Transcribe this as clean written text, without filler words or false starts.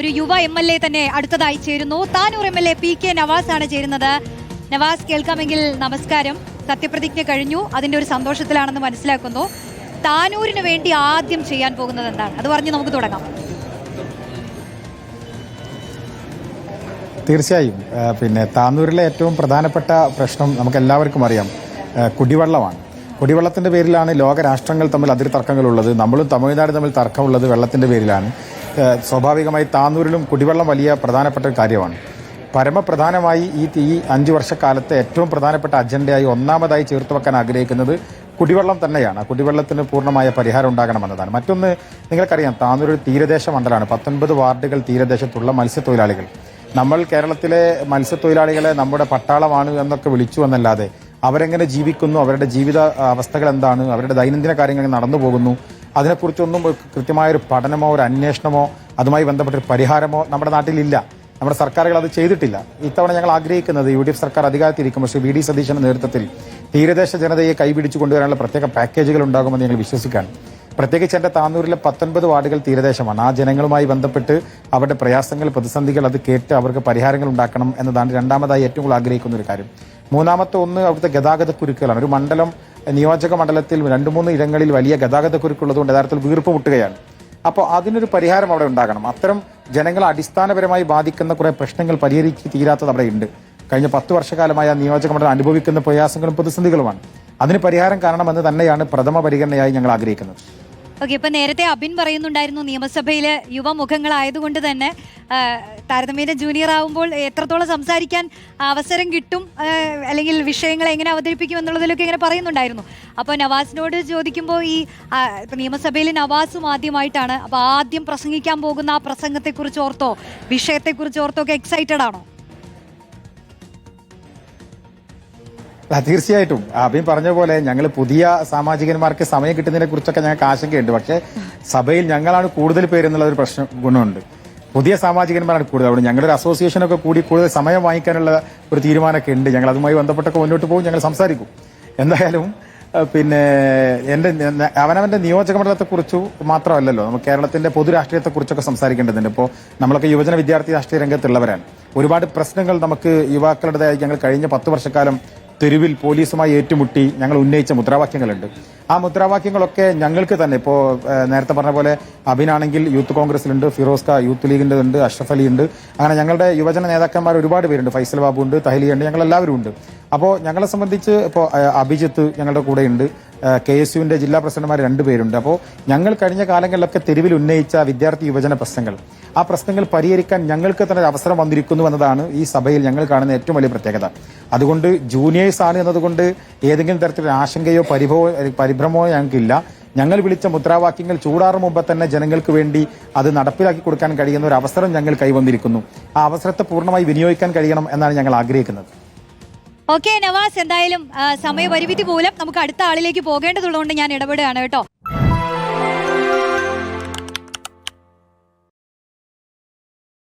ഒരു യുവ MLA തന്നെ അടുത്തതായി ചേരുന്നു. താനൂർ MLA PK നവാസ് ആണ് ചേരുന്നത്. നവാസ്, കേൾക്കാമെങ്കിൽ നമസ്കാരം. സത്യപ്രതിജ്ഞ കഴിഞ്ഞു, അതിന്റെ ഒരു സന്തോഷത്തിലാണെന്ന് മനസ്സിലാക്കുന്നു. താനൂരിന് വേണ്ടി ആദ്യം ചെയ്യാൻ പോകുന്നത് എന്താണ്, അത് പറഞ്ഞ് നമുക്ക് തുടങ്ങാം. തീർച്ചയായും താനൂരിലെ ഏറ്റവും പ്രധാനപ്പെട്ട പ്രശ്നം നമുക്ക് എല്ലാവർക്കും അറിയാം, കുടിവെള്ളമാണ്. കുടിവെള്ളത്തിന്റെ പേരിലാണ് ലോകരാഷ്ട്രങ്ങൾ തമ്മിൽ അതിർത്തർക്കങ്ങളുള്ളത്. നമ്മളും തമിഴ്നാട് തമ്മിൽ തർക്കമുള്ളത് വെള്ളത്തിന്റെ പേരിലാണ്. സ്വാഭാവികമായി താനൂരിലും കുടിവെള്ളം വലിയ പ്രധാനപ്പെട്ട ഒരു കാര്യമാണ്. പരമപ്രധാനമായി ഈ 5 വർഷക്കാലത്തെ ഏറ്റവും പ്രധാനപ്പെട്ട അജണ്ടയായി ഒന്നാമതായി ചേർത്ത് വെക്കാൻ ആഗ്രഹിക്കുന്നത് കുടിവെള്ളം തന്നെയാണ്. കുടിവെള്ളത്തിന് പൂർണ്ണമായ പരിഹാരം ഉണ്ടാകണമെന്നതാണ്. മറ്റൊന്ന്, നിങ്ങൾക്കറിയാം, താനൂർ ഒരു തീരദേശ മണ്ഡലമാണ്. 19 വാർഡുകൾ തീരദേശത്തുള്ള മത്സ്യത്തൊഴിലാളികൾ. നമ്മൾ കേരളത്തിലെ മത്സ്യത്തൊഴിലാളികളെ നമ്മുടെ പട്ടാളമാണ് എന്നൊക്കെ വിളിച്ചു എന്നല്ലാതെ അവരെങ്ങനെ ജീവിക്കുന്നു, അവരുടെ ജീവിത അവസ്ഥകൾ എന്താണ്, അവരുടെ ദൈനംദിന കാര്യങ്ങൾ നടന്നു പോകുന്നു, അതിനെക്കുറിച്ചൊന്നും കൃത്യമായൊരു പഠനമോ ഒരു അന്വേഷണമോ അതുമായി ബന്ധപ്പെട്ടൊരു പരിഹാരമോ നമ്മുടെ നാട്ടിലില്ല. നമ്മുടെ സർക്കാരുകൾ അത് ചെയ്തിട്ടില്ല. ഇത്തവണ ഞങ്ങൾ ആഗ്രഹിക്കുന്നത് UDF സർക്കാർ അധികാരത്തിരിക്കുമ്പോൾ ശ്രീ VD സതീശന്റെ നേതൃത്വത്തിൽ തീരദേശ ജനതയെ കൈപിടിച്ചു കൊണ്ടുവരാനുള്ള പ്രത്യേക പാക്കേജുകൾ ഉണ്ടാകുമെന്ന് ഞങ്ങൾ വിശ്വസിക്കുകയാണ്. പ്രത്യേകിച്ച് എൻ്റെ താനൂരിലെ 19 വാർഡുകൾ തീരദേശമാണ്. ആ ജനങ്ങളുമായി ബന്ധപ്പെട്ട് അവരുടെ പ്രയാസങ്ങൾ, പ്രതിസന്ധികൾ അത് കേട്ട് അവർക്ക് പരിഹാരങ്ങൾ ഉണ്ടാക്കണം എന്നതാണ് രണ്ടാമതായി ഏറ്റവും കൂടുതൽ ആഗ്രഹിക്കുന്ന ഒരു കാര്യം. മൂന്നാമത്തെ ഒന്ന്, അവിടുത്തെ ഗതാഗത കുരുക്കുകളാണ്. ഒരു മണ്ഡലം, നിയോജക മണ്ഡലത്തിൽ 2-3 ഇടങ്ങളിൽ വലിയ ഗതാഗത കുരുക്കുള്ളതുകൊണ്ട് യഥാർത്ഥത്തിൽ വീർപ്പ് മുട്ടുകയാണ്. അപ്പോൾ അതിനൊരു പരിഹാരം അവിടെ ഉണ്ടാകണം. അത്തരം ജനങ്ങളെ അടിസ്ഥാനപരമായി ബാധിക്കുന്ന കുറേ പ്രശ്നങ്ങൾ പരിഹരിച്ച് തീരാത്തത് അവിടെ ഉണ്ട്. കഴിഞ്ഞ 10 വർഷക്കാലമായ നിയോജക മണ്ഡലം അനുഭവിക്കുന്ന പ്രയാസങ്ങളും പ്രതിസന്ധികളുമാണ്. അതിന് പരിഹാരം കാണണമെന്ന് തന്നെയാണ് പ്രഥമ പരിഗണനയായി ഞങ്ങൾ ആഗ്രഹിക്കുന്നത്. ഓക്കെ, ഇപ്പൊ നേരത്തെ അബിൻ പറയുന്നുണ്ടായിരുന്നു, നിയമസഭയിലെ യുവമുഖങ്ങളായതുകൊണ്ട് തന്നെ താരതമ്യേന ജൂനിയർ ആവുമ്പോൾ എത്രത്തോളം സംസാരിക്കാൻ അവസരം കിട്ടും, അല്ലെങ്കിൽ വിഷയങ്ങൾ എങ്ങനെ അവതരിപ്പിക്കും എന്നുള്ളതിലൊക്കെ ഇങ്ങനെ പറയുന്നുണ്ടായിരുന്നു. അപ്പോൾ നവാസിനോട് ചോദിക്കുമ്പോൾ ഇപ്പൊ നിയമസഭയിൽ നവാസും ആദ്യമായിട്ടാണ്. അപ്പോൾ ആദ്യം പ്രസംഗിക്കാൻ പോകുന്ന ആ പ്രസംഗത്തെക്കുറിച്ച് ഓർത്തോ, വിഷയത്തെക്കുറിച്ച് ഓർത്തോ ഒക്കെ എക്സൈറ്റഡ് ആണോ? തീർച്ചയായിട്ടും അബിൻ പറഞ്ഞ പോലെ ഞങ്ങൾ പുതിയ സാമാജികന്മാർക്ക് സമയം കിട്ടുന്നതിനെ കുറിച്ചൊക്കെ ഞങ്ങൾക്ക് ആശങ്കയുണ്ട്. പക്ഷേ സഭയിൽ ഞങ്ങളാണ് കൂടുതൽ പേരെന്നുള്ള ഒരു പ്രശ്നം ഗുണമുണ്ട്. പുതിയ സാമാജികന്മാരാണ് കൂടുതൽ. അവിടെ ഞങ്ങളുടെ അസോസിയേഷനൊക്കെ കൂടി കൂടുതൽ സമയം വാങ്ങിക്കാനുള്ള ഒരു തീരുമാനമൊക്കെ ഉണ്ട്. ഞങ്ങൾ അതുമായി ബന്ധപ്പെട്ടൊക്കെ മുന്നോട്ട് പോകും, ഞങ്ങൾ സംസാരിക്കും. എന്തായാലും അവനവന്റെ നിയോജക മണ്ഡലത്തെക്കുറിച്ചു മാത്രമല്ലല്ലോ, നമുക്ക് കേരളത്തിന്റെ പൊതു രാഷ്ട്രീയത്തെക്കുറിച്ചൊക്കെ സംസാരിക്കേണ്ടതുണ്ട്. ഇപ്പോൾ നമ്മളൊക്കെ യുവജന വിദ്യാർത്ഥി രാഷ്ട്രീയ രംഗത്തുള്ളവരാണ്. ഒരുപാട് പ്രശ്നങ്ങൾ നമുക്ക് യുവാക്കളുടേതായി ഞങ്ങൾ കഴിഞ്ഞ 10 വർഷക്കാലം തെരുവിൽ പോലീസുമായി ഏറ്റുമുട്ടി ഞങ്ങൾ ഉന്നയിച്ച മുദ്രാവാക്യങ്ങളുണ്ട്. ആ മുദ്രാവാക്യങ്ങളൊക്കെ ഞങ്ങൾക്ക് തന്നെ ഇപ്പോൾ നേരത്തെ പറഞ്ഞ പോലെ അബിനാണെങ്കിൽ യൂത്ത് കോൺഗ്രസിലുണ്ട്, ഫിറോസ്ക യൂത്ത് ലീഗിൻ്റെ ഉണ്ട്, അഷ്റഫ് അലി ഉണ്ട്. അങ്ങനെ ഞങ്ങളുടെ യുവജന നേതാക്കന്മാർ ഒരുപാട് പേരുണ്ട്. ഫൈസൽ ബാബു ഉണ്ട്, തഹലി ഉണ്ട്, ഞങ്ങളെല്ലാവരും ഉണ്ട്. അപ്പോൾ ഞങ്ങളെ സംബന്ധിച്ച് ഇപ്പോൾ അഭിജിത്ത് ഞങ്ങളുടെ കൂടെയുണ്ട്, KSUവിൻ്റെ ജില്ലാ പ്രസിഡന്റുമാർ 2 പേരുണ്ട്. അപ്പോൾ ഞങ്ങൾ കഴിഞ്ഞ കാലങ്ങളിലൊക്കെ തെരുവിൽ ഉന്നയിച്ച വിദ്യാർത്ഥി യുവജന പ്രശ്നങ്ങൾ, ആ പ്രശ്നങ്ങൾ പരിഹരിക്കാൻ ഞങ്ങൾക്ക് തന്നെ ഒരു അവസരം വന്നിരിക്കുന്നു എന്നതാണ് ഈ സഭയിൽ ഞങ്ങൾ കാണുന്ന ഏറ്റവും വലിയ പ്രത്യേകത. അതുകൊണ്ട് ജൂനിയേഴ്സ് ആണ് എന്നതുകൊണ്ട് ഏതെങ്കിലും തരത്തിലുള്ള ആശങ്കയോ പരിഭ്രമമോ ഞങ്ങൾക്കില്ല. ഞങ്ങൾ വിളിച്ച മുദ്രാവാക്യങ്ങൾ ചൂടാറും മുമ്പ് തന്നെ ജനങ്ങൾക്ക് വേണ്ടി അത് നടപ്പിലാക്കി കൊടുക്കാൻ കഴിയുന്ന ഒരു അവസരം ഞങ്ങൾ കൈവന്നിരിക്കുന്നു. ആ അവസരത്തെ പൂർണ്ണമായി വിനിയോഗിക്കാൻ കഴിയണം എന്നാണ് ഞങ്ങൾ ആഗ്രഹിക്കുന്നത്. ഓക്കെ നവാസ്, എന്തായാലും സമയപരിമിതി മൂലം നമുക്ക് അടുത്ത ആളിലേക്ക് പോകേണ്ടതുള്ളതുകൊണ്ട് ഞാൻ ഇടപെടുകയാണ് കേട്ടോ.